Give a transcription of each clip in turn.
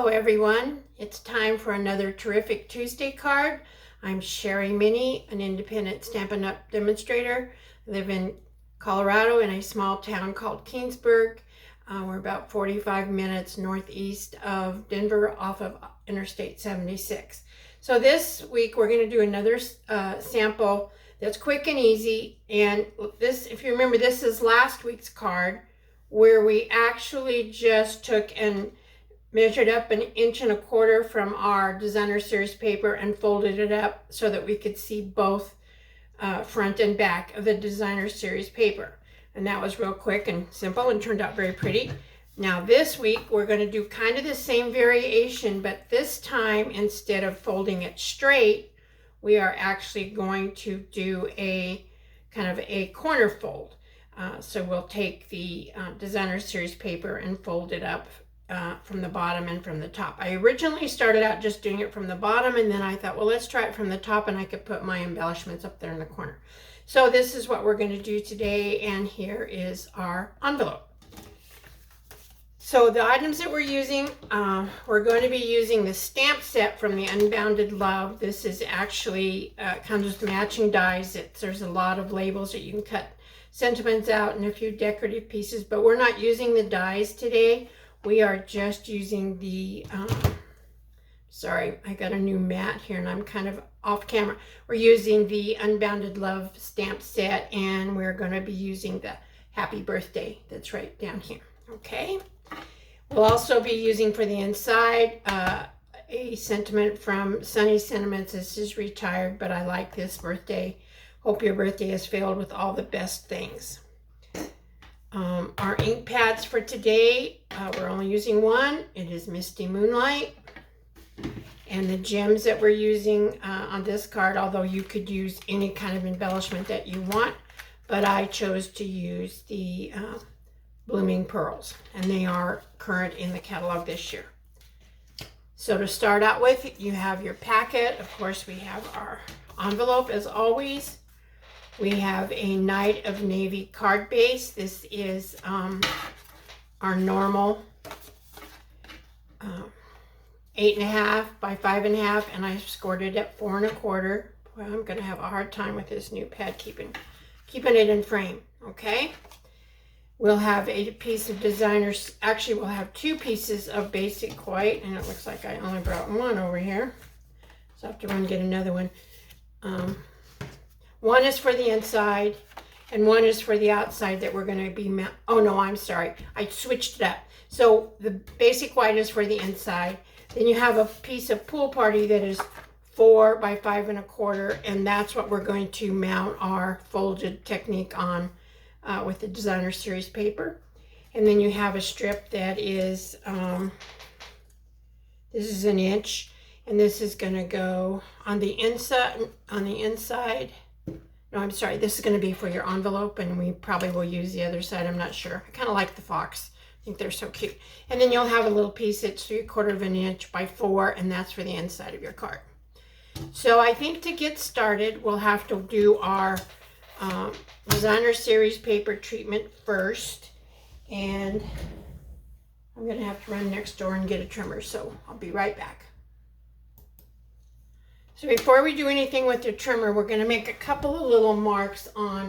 Hello everyone, it's time for another terrific Tuesday card. I'm Sherry Minnie, an independent Stampin' Up! Demonstrator. I live in Colorado in a small town called Keensburg. We're about 45 minutes northeast of Denver off of Interstate 76. So this week we're going to do another sample that's quick and easy. And this, if you remember, this is last week's card where we actually just took and measured up 1.25 inches from our designer series paper and folded it up so that we could see both front and back of the designer series paper. And that was real quick and simple and turned out very pretty. Now this week we're going to do kind of the same variation, but this time instead of folding it straight, we are actually going to do a kind of a corner fold. So we'll take the designer series paper and fold it up from the bottom and from the top. I originally started out just doing it from the bottom, and then I thought, well, let's try it from the top and I could put my embellishments up there in the corner. So this is what we're going to do today, and here is our envelope. So the items that we're using, we're going to be using the stamp set from the Unbounded Love. This is actually comes with matching dies. There's a lot of labels that you can cut sentiments out and a few decorative pieces, but we're not using the dies today. We are just using the, sorry, I got a new mat here and I'm kind of off camera. We're using the Unbounded Love stamp set, and we're going to be using the Happy Birthday that's right down here, okay? We'll also be using for the inside a sentiment from Sunny Sentiments. This is retired, but I like this birthday. Hope your birthday is filled with all the best things. Our ink pads for today, we're only using one. It is Misty Moonlight. And the gems that we're using on this card, although you could use any kind of embellishment that you want, but I chose to use the Blooming Pearls, and they are current in the catalog this year. So to start out with, you have your packet. Of course, we have our envelope as always. We have a Night of Navy card base. This is our normal 8.5 by 5.5, and I scored it at 4 1/4. Well, I'm going to have a hard time with this new pad keeping it in frame. Okay. We'll have a piece of designers. Actually, we'll have 2 pieces of basic white, and it looks like I only brought one over here, so I have to run and get another one. One is for the inside, and one is for the outside that we're going to be, oh no, I'm sorry. I switched it up. So the basic white is for the inside. Then you have a piece of Pool Party that is 4 by 5 1/4, and that's what we're going to mount our folded technique on with the designer series paper. And then you have a strip that is, this is 1 inch, and this is going to go on the inside. No, I'm sorry, this is going to be for your envelope, and we probably will use the other side. I'm not sure. I kind of like the fox. I think they're so cute. And then you'll have a little piece that's 3/4 inch by 4, and that's for the inside of your card. So I think to get started, we'll have to do our designer series paper treatment first. And I'm going to have to run next door and get a trimmer, so I'll be right back. So before we do anything with the trimmer, we're going to make a couple of little marks on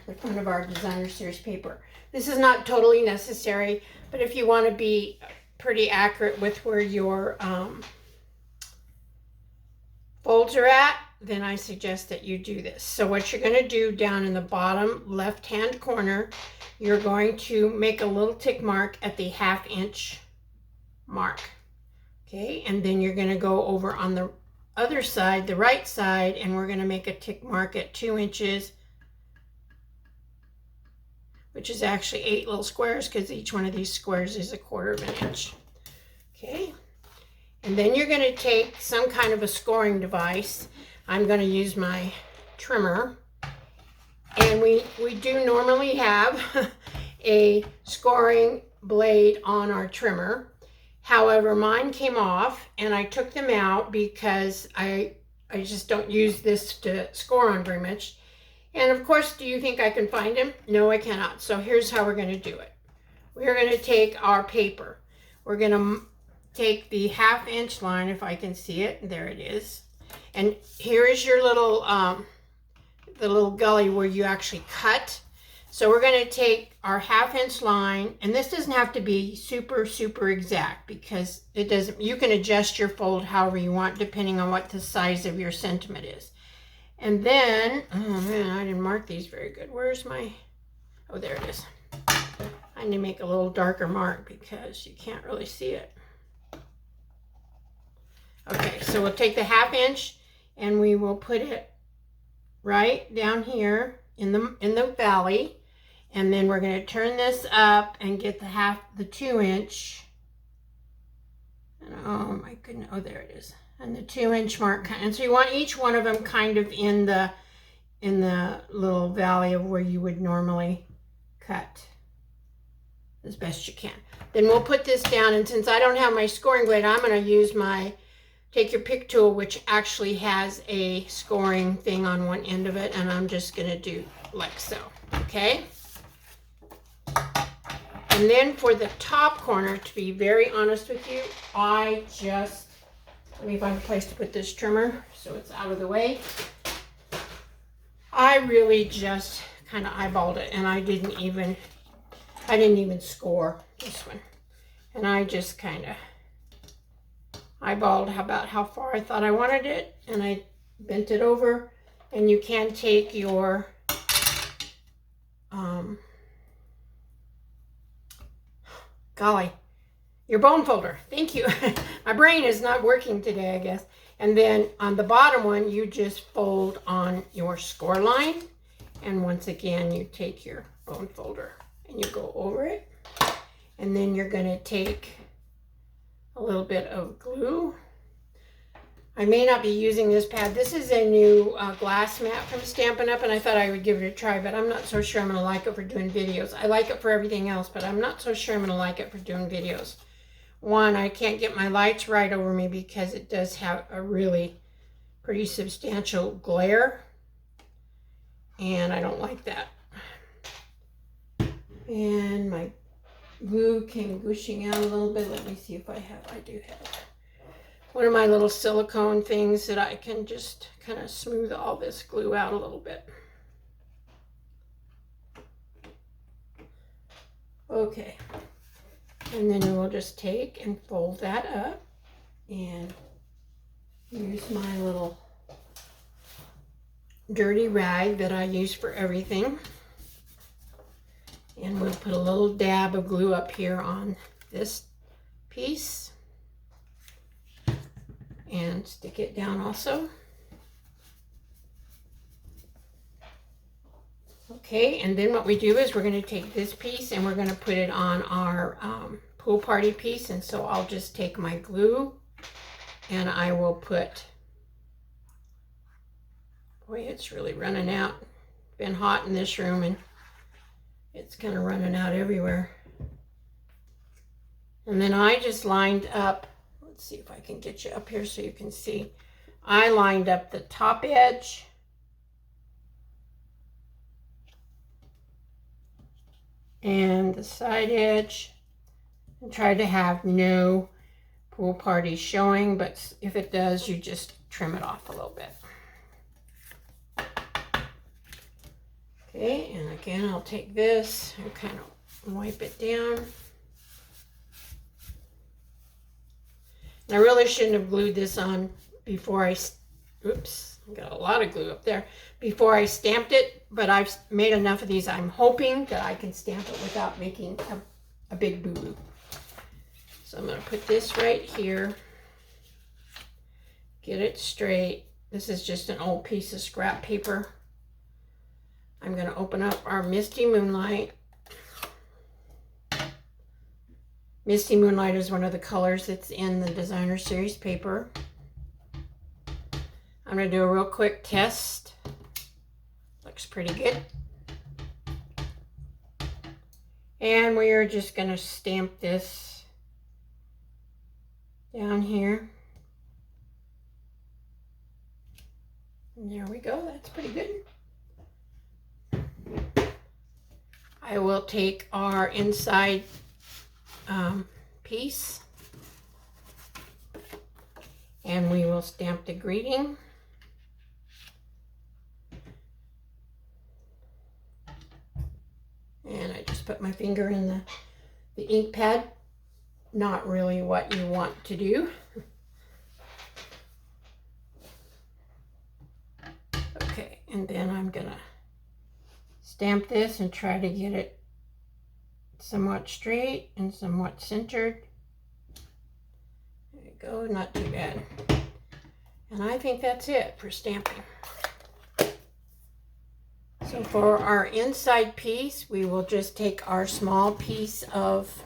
the front of our designer series paper. This is not totally necessary, but if you want to be pretty accurate with where your folds are at, then I suggest that you do this. So what you're going to do down in the bottom left-hand corner, you're going to make a little tick mark at the 1/2 inch mark. Okay, and then you're going to go over on the other side, the right side, and we're going to make a tick mark at 2 inches, which is actually 8 little squares because each one of these squares is 1/4 inch. Okay, and then you're going to take some kind of a scoring device. I'm going to use my trimmer, and we do normally have a scoring blade on our trimmer. However, mine came off, and I took them out because I just don't use this to score on very much. And of course, do you think I can find them? No, I cannot. So here's how we're going to do it. We're going to take our paper. We're going to take the 1/2 inch line, if I can see it. There it is. And here is your little, the little gully where you actually cut. So we're going to take our 1/2 inch line, and this doesn't have to be super, super exact because it doesn't, you can adjust your fold however you want depending on what the size of your sentiment is. And then, oh man, I didn't mark these very good. Where's my, oh, there it is. I need to make a little darker mark because you can't really see it. Okay, so we'll take the 1/2 inch and we will put it right down here in the valley. And then we're going to turn this up and get the 2 inch. And oh my goodness, oh there it is. And the 2 inch mark. And so you want each one of them kind of in the little valley of where you would normally cut as best you can. Then we'll put this down, and since I don't have my scoring blade, I'm going to use my Take Your Pick tool, which actually has a scoring thing on one end of it, and I'm just going to do like so, okay? And then for the top corner, to be very honest with you, I just, let me find a place to put this trimmer so it's out of the way. I really just kind of eyeballed it, and I didn't even score this one. And I just kind of eyeballed about how far I thought I wanted it, and I bent it over. And you can take your your bone folder. Thank you. My brain is not working today, I guess. And then on the bottom one, you just fold on your score line. And once again, you take your bone folder and you go over it. And then you're going to take a little bit of glue. I may not be using this pad. This is a new glass mat from Stampin' Up! And I thought I would give it a try, but I'm not so sure I'm going to like it for doing videos. I like it for everything else, but I'm not so sure I'm going to like it for doing videos. One, I can't get my lights right over me because it does have a really pretty substantial glare, and I don't like that. And my glue came gushing out a little bit. Let me see if I do have one of my little silicone things that I can just kind of smooth all this glue out a little bit. Okay, and then we'll just take and fold that up and use my little dirty rag that I use for everything. And we'll put a little dab of glue up here on this piece and stick it down also. Okay, and then what we do is we're going to take this piece and we're going to put it on our pool party piece. And so I'll just take my glue and I will put, boy, it's really running out. It's been hot in this room and it's kind of running out everywhere. And then I just lined up, let's see if I can get you up here so you can see. I lined up the top edge and the side edge and tried to have no pool party showing, but if it does, you just trim it off a little bit. Okay, and again, I'll take this and kind of wipe it down. And I really shouldn't have glued this on before I, oops, I got a lot of glue up there, before I stamped it, but I've made enough of these. I'm hoping that I can stamp it without making a big boo-boo. So I'm going to put this right here, get it straight. This is just an old piece of scrap paper. I'm going to open up our Misty Moonlight. Misty Moonlight is one of the colors that's in the Designer Series paper. I'm going to do a real quick test. Looks pretty good. And we are just going to stamp this down here. And there we go. That's pretty good. I will take our inside piece And we will stamp the greeting. And I just put my finger in the ink pad. Not really what you want to do. Okay, and then I'm gonna stamp this and try to get it somewhat straight and somewhat centered. There you go, not too bad. And I think that's it for stamping. So for our inside piece, we will just take our small piece of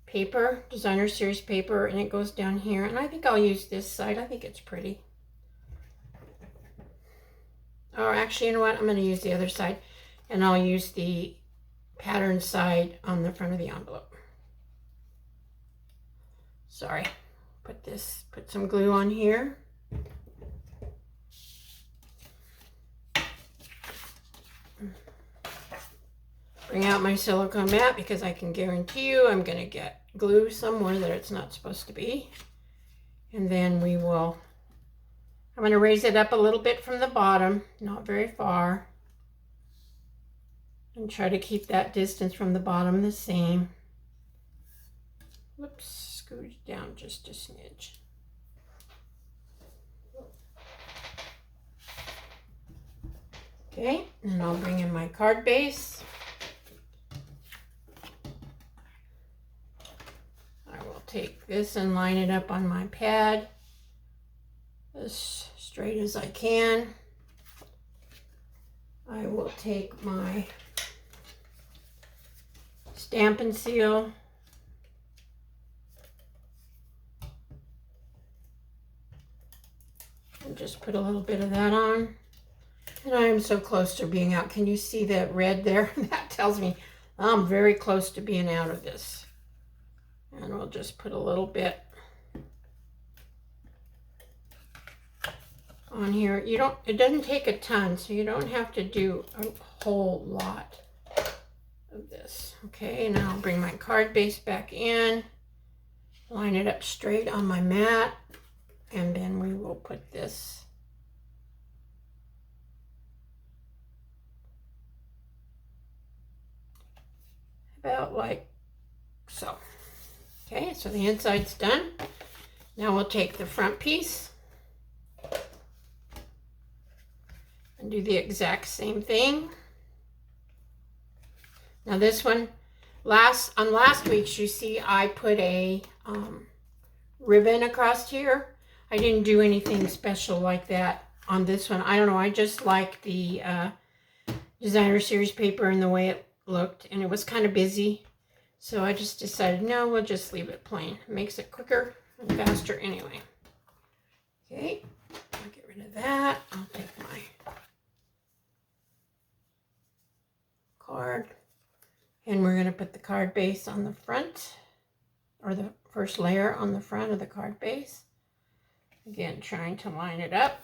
paper, designer series paper, and it goes down here. And I think I'll use this side. I think it's pretty. Or actually, you know what? I'm going to use the other side, and I'll use the pattern side on the front of the envelope. Sorry. Put some glue on here. Bring out my silicone mat because I can guarantee you I'm going to get glue somewhere that it's not supposed to be. And then I'm going to raise it up a little bit from the bottom, not very far. And try to keep that distance from the bottom the same. Whoops, scoot it down just a smidge. Okay, and I'll bring in my card base. I will take this and line it up on my pad as straight as I can. I will take my stamp and seal. And just put a little bit of that on. And I am so close to being out. Can you see that red there? That tells me I'm very close to being out of this. And we'll just put a little bit on here. It doesn't take a ton, so you don't have to do a whole lot of this. Okay, now I'll bring my card base back in, line it up straight on my mat, and then we will put this about like so. Okay, so the inside's done. Now we'll take the front piece and do the exact same thing. Now this one, on last week's, you see I put a ribbon across here. I didn't do anything special like that on this one. I don't know, I just like the designer series paper and the way it looked, and it was kind of busy. So I just decided, no, we'll just leave it plain. It makes it quicker and faster anyway. Okay, I'll get rid of that. I'll take my card, and we're going to put the card base on the front, or the first layer on the front of the card base. Again, trying to line it up.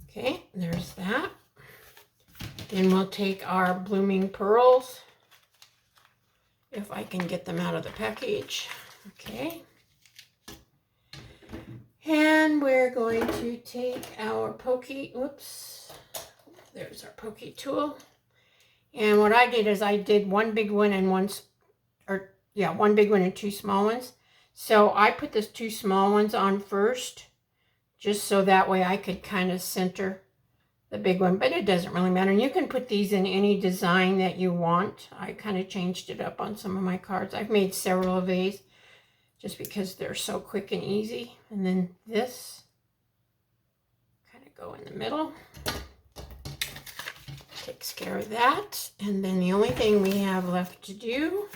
Okay, there's that. Then we'll take our blooming pearls, if I can get them out of the package. Okay. And we're going to take our pokey, there's our pokey tool. And what I did is I did one big one and one big one and two small ones. So I put the two small ones on first, just so that way I could kind of center the big one, but it doesn't really matter. And you can put these in any design that you want. I kind of changed it up on some of my cards. I've made several of these just because they're so quick and easy. And then this kind of go in the middle. Takes care of that. And then the only thing we have left to do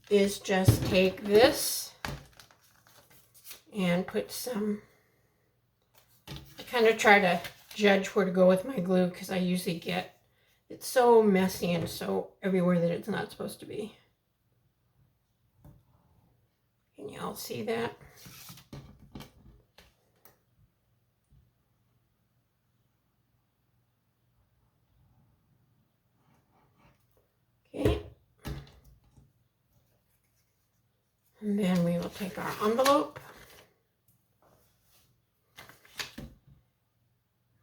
is just take this and put some, I kind of try to judge where to go with my glue because I usually get it's so messy and so everywhere that it's not supposed to be. Can you all see that? Okay. And then we will take our envelope.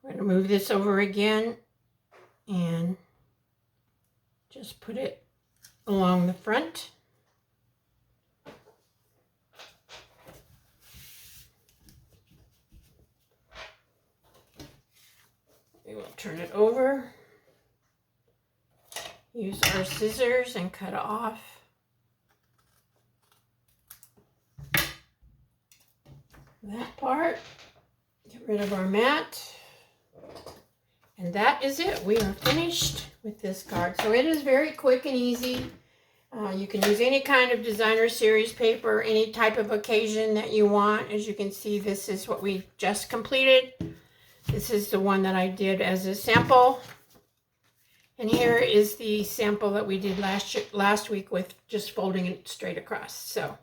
We're going to move this over again and just put it along the front. We will turn it over, use our scissors and cut it off. That part, get rid of our mat. And that is it. We are finished with this card. So it is very quick and easy. You can use any kind of designer series paper, any type of occasion that you want. As you can see, this is what we just completed. This is the one that I did as a sample. And here is the sample that we did last week with just folding it straight across. So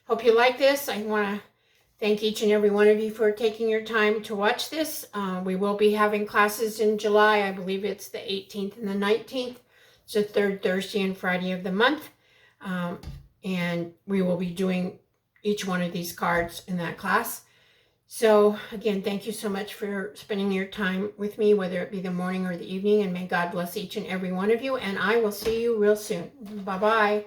hope you like this. I want to thank each and every one of you for taking your time to watch this. We will be having classes in July. I believe it's the 18th and the 19th. It's the third Thursday and Friday of the month. And we will be doing each one of these cards in that class. So again, thank you so much for spending your time with me, whether it be the morning or the evening. And may God bless each and every one of you. And I will see you real soon. Bye-bye.